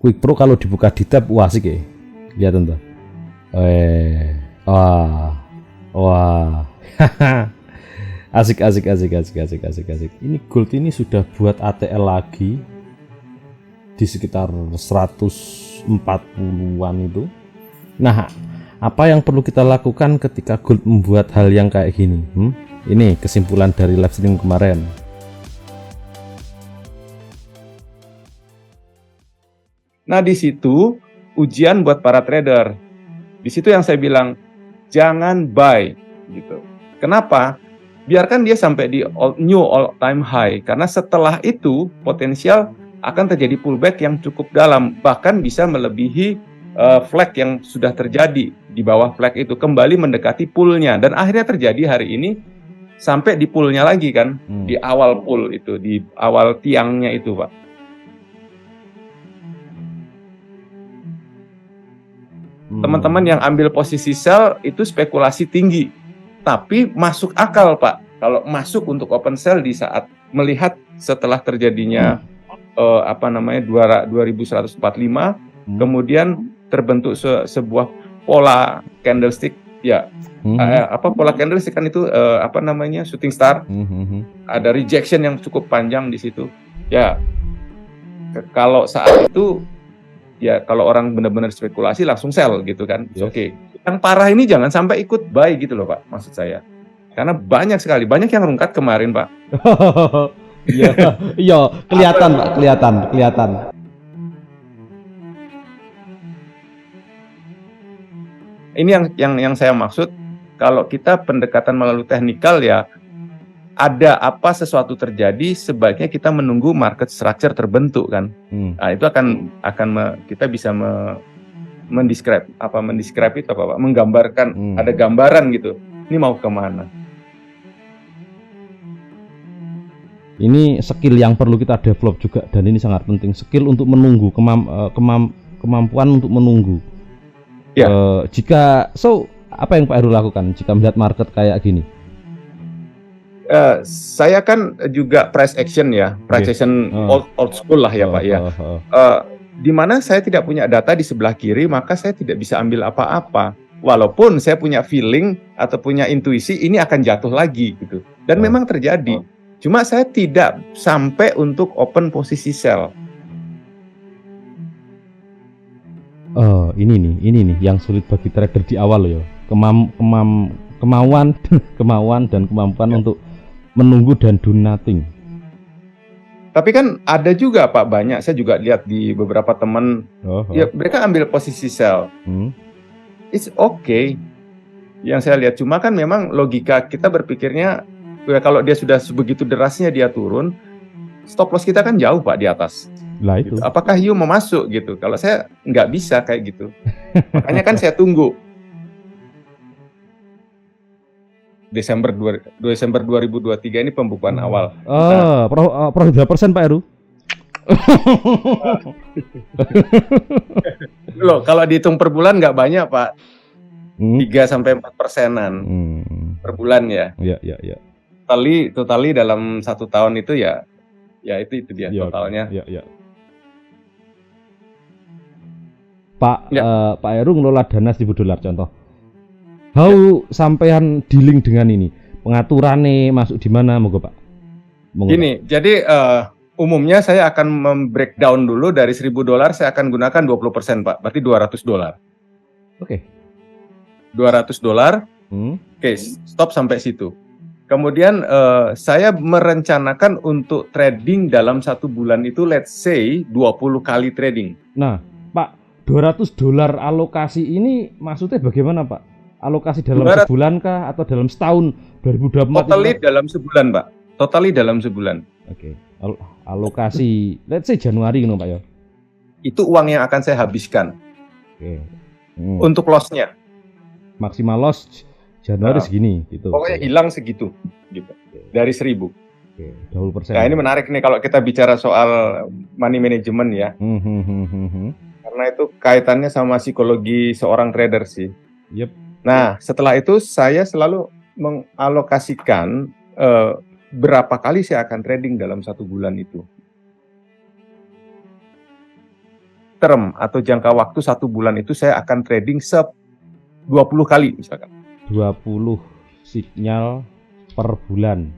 Quick Pro kalau dibuka di tab wah asik ya. Lihat tuh. Wah. Wah. Asik. Ini gold ini sudah buat ATL lagi di sekitar 140-an itu. Nah, apa yang perlu kita lakukan ketika gold membuat hal yang kayak gini? Ini kesimpulan dari live stream kemarin. Nah, di situ ujian buat para trader. Di situ yang saya bilang jangan buy gitu. Kenapa? Biarkan dia sampai di new all time high, karena setelah itu potensial akan terjadi pullback yang cukup dalam, bahkan bisa melebihi flag yang sudah terjadi di bawah flag itu, kembali mendekati poolnya, dan akhirnya terjadi hari ini sampai di poolnya lagi kan, di awal pool itu, di awal tiangnya itu, Pak. Teman-teman yang ambil posisi sell itu spekulasi tinggi, tapi masuk akal, Pak. Kalau masuk untuk open sell di saat melihat setelah terjadinya 2145, kemudian terbentuk sebuah pola candlestick ya. Pola candlestick kan itu shooting star. Ada rejection yang cukup panjang di situ. Ya. Kalau saat itu ya, kalau orang benar-benar spekulasi langsung sell gitu kan. Yes. Oke. Yang parah ini jangan sampai ikut buy gitu loh, Pak, maksud saya. Karena banyak yang rungkat kemarin, Pak. Iya, kelihatan, Pak, kelihatan. Ini yang saya maksud, kalau kita pendekatan melalui teknikal ya, ada apa sesuatu terjadi, sebaiknya kita menunggu market structure terbentuk kan. Nah, itu kita bisa mendescribe itu apa, Pak? Menggambarkan, ada gambaran gitu. Ini mau kemana? Ini skill yang perlu kita develop juga, dan ini sangat penting, skill untuk menunggu, kemampuan untuk menunggu. Ya. Apa yang Pak Heru lakukan jika melihat market kayak gini? Saya kan juga price action ya, price action old school lah ya, Pak ya. Di mana saya tidak punya data di sebelah kiri, maka saya tidak bisa ambil apa-apa. Walaupun saya punya feeling atau punya intuisi ini akan jatuh lagi gitu. Dan memang terjadi. Cuma saya tidak sampai untuk open posisi sell. Ini nih yang sulit bagi trader di awal ya. Kemauan dan kemampuan untuk menunggu dan do nothing. Tapi kan ada juga, Pak, banyak. Saya juga lihat di beberapa teman, ya mereka ambil posisi sell. It's okay. Yang saya lihat, cuma kan memang logika kita berpikirnya, ya kalau dia sudah sebegitu derasnya dia turun, stop loss kita kan jauh, Pak, di atas. Lah itu. Gitu. Apakah you mau masuk gitu? Kalau saya nggak bisa kayak gitu. Makanya kan saya tunggu. Desember 2023 ini pembukuan awal. Profit berapa persen, Pak Heru? Loh, kalau dihitung per bulan nggak banyak, Pak. 3-4%-an per bulan ya. Iya. Totally dalam 1 tahun itu ya itu dia totalnya. Iya. Pak Heru ngelola dana $1.000 contoh. How sampean dealing dengan ini? Pengaturannya masuk di mana, moga Pak? Gini, jadi umumnya saya akan membreakdown dulu dari $1.000 saya akan gunakan 20%, Pak. Berarti $200. Oke. $200. Oke, stop sampai situ. Kemudian saya merencanakan untuk trading dalam 1 bulan itu let's say 20 kali trading. Nah, Pak, $200 alokasi ini maksudnya bagaimana, Pak? Alokasi dalam sebulan kah atau dalam setahun 2024? Totally dalam sebulan, Pak. Totally dalam sebulan. Oke. Alokasi let's say Januari gitu, Pak ya. Itu uang yang akan saya habiskan. Oke. Untuk loss-nya. Maksimal loss Januari segini gitu. Pokoknya hilang segitu gitu. Dari 1.000. Oke, 20%. Nah, ini menarik nih kalau kita bicara soal money management ya. Karena itu kaitannya sama psikologi seorang trader sih. Yep. Nah, setelah itu saya selalu mengalokasikan berapa kali saya akan trading dalam 1 bulan itu. term atau jangka waktu 1 bulan itu saya akan trading 20 kali misalkan. 20 sinyal per bulan.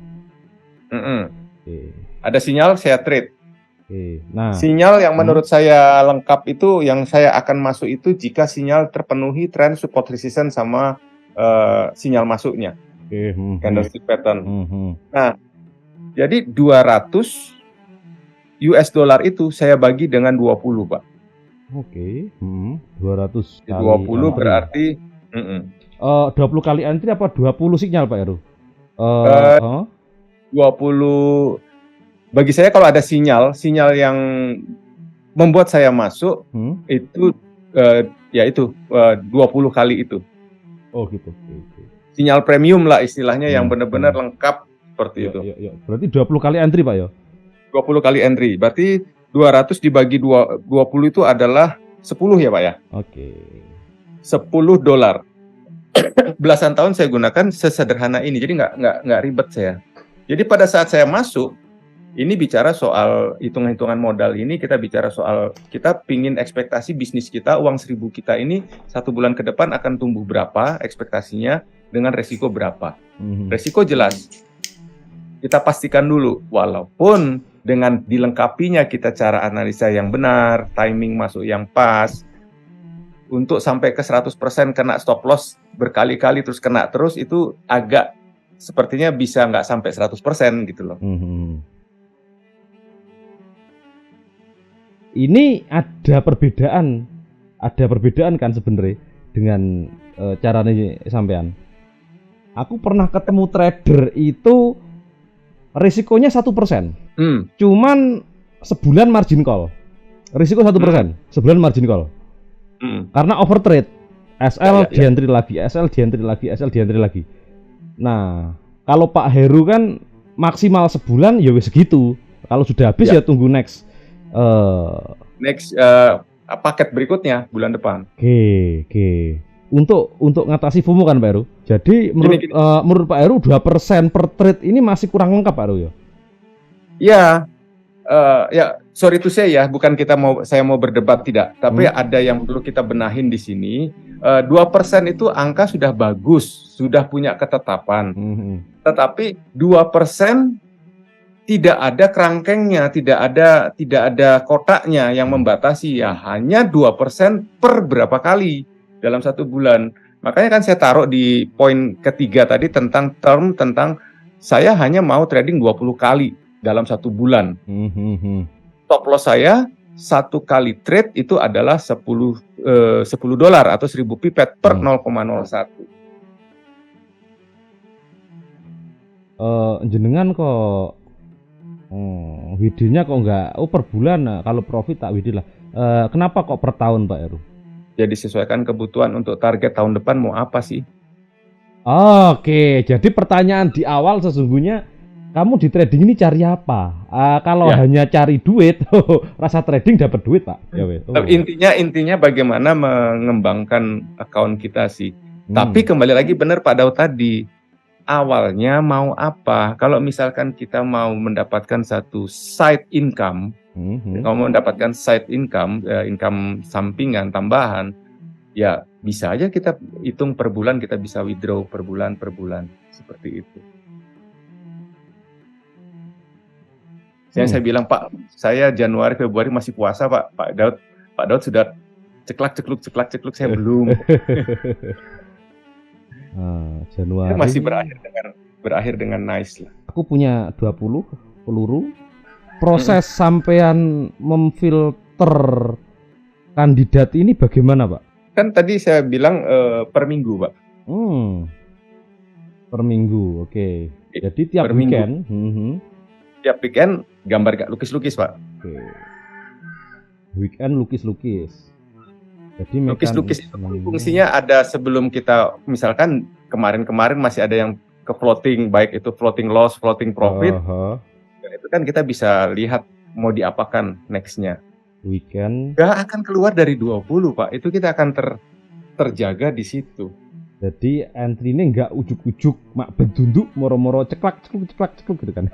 Oke. Ada sinyal saya trade. Oke. Nah, sinyal yang menurut saya lengkap itu yang saya akan masuk itu jika sinyal terpenuhi trend support resistance sama sinyal masuknya. Candlestick pattern. Nah, jadi 200 US dollar itu saya bagi dengan 20, Pak. Oke. 200 kali 20 entry. berarti 20 kali entry apa 20 sinyal, Pak Heru? 20 bagi saya kalau ada sinyal yang membuat saya masuk itu yaitu 20 kali itu. Oh gitu. Sinyal premium lah istilahnya yang benar-benar lengkap seperti itu. Berarti 20 kali entry, Pak ya? 20 kali entry. Berarti 200 dibagi 20 itu adalah 10 ya, Pak ya? Oke. $10. Belasan tahun saya gunakan sesederhana ini. Jadi nggak ribet saya. Jadi pada saat saya masuk, ini bicara soal hitung-hitungan modal ini, kita bicara soal kita pingin ekspektasi bisnis kita, uang 1.000 kita ini 1 bulan ke depan akan tumbuh berapa ekspektasinya dengan resiko berapa. Resiko jelas. Kita pastikan dulu, walaupun dengan dilengkapinya kita cara analisa yang benar, timing masuk yang pas, untuk sampai ke 100% kena stop loss berkali-kali terus kena terus, itu agak sepertinya bisa nggak sampai 100% gitu loh. Ini ada perbedaan kan sebenarnya dengan caranya sampean. Aku pernah ketemu trader itu risikonya 1%. Cuman sebulan margin call. Risiko 1%, sebulan margin call. Karena overtrade. SL di entry lagi, SL di entry lagi, SL di entry lagi. Nah, kalau Pak Heru kan maksimal sebulan ya wis segitu. Kalau sudah habis ya tunggu next paket berikutnya bulan depan. Oke. Untuk ngatasi FOMO kan Pak Heru. Jadi menurut Pak Heru 2% per trade ini masih kurang lengkap Pak Heru ya? Ya, sorry to say ya, bukan saya mau berdebat tidak, tapi ada yang perlu kita benahin di sini. 2% itu angka sudah bagus, sudah punya ketetapan. Tetapi 2% tidak ada kerangkengnya, tidak ada kotaknya yang membatasi, ya hanya 2% per berapa kali dalam 1 bulan. Makanya kan saya taruh di poin ketiga tadi tentang tentang saya hanya mau trading 20 kali dalam 1 bulan. Stop loss saya 1 kali trade itu adalah $10 atau 1.000 pipet per 0,01. Jenengan kok WD-nya kok enggak per bulan. Nah, kalau profit tak WD lah. Kenapa kok per tahun Pak Heru? Ya disesuaikan kebutuhan untuk target tahun depan mau apa sih? Oke, jadi pertanyaan di awal sesungguhnya kamu di trading ini cari apa? Kalau hanya cari duit, rasa trading dapat duit Pak. Intinya bagaimana mengembangkan account kita sih. Tapi kembali lagi benar Pak Daud tadi, awalnya mau apa? Kalau misalkan kita mau mendapatkan satu side income, kalau mau mendapatkan side income, income sampingan tambahan, ya bisa aja kita hitung per bulan, kita bisa withdraw per bulan seperti itu. Saya bilang Pak, saya Januari Februari masih puasa Pak Daud sudah ceklak cekluk saya belum. Januari masih berakhir dengan nice lah. Aku punya 20 peluru. Proses sampean memfilter kandidat ini bagaimana Pak? Kan tadi saya bilang per minggu Pak. Per minggu, oke. Jadi tiap weekend. Tiap weekend gambar lukis-lukis Pak. Oke. Weekend lukis-lukis. Jadi lukis-lukis itu fungsinya ada sebelum kita, misalkan kemarin masih ada yang ke floating, baik itu floating loss, floating profit. Itu kan kita bisa lihat mau diapakan nextnya. Weekend. Gak akan keluar dari 20 Pak. Itu kita akan terjaga di situ. Jadi entry-nya nggak ujuk-ujuk mak bendunduk moro-moro ceklak cekluk gitu kan.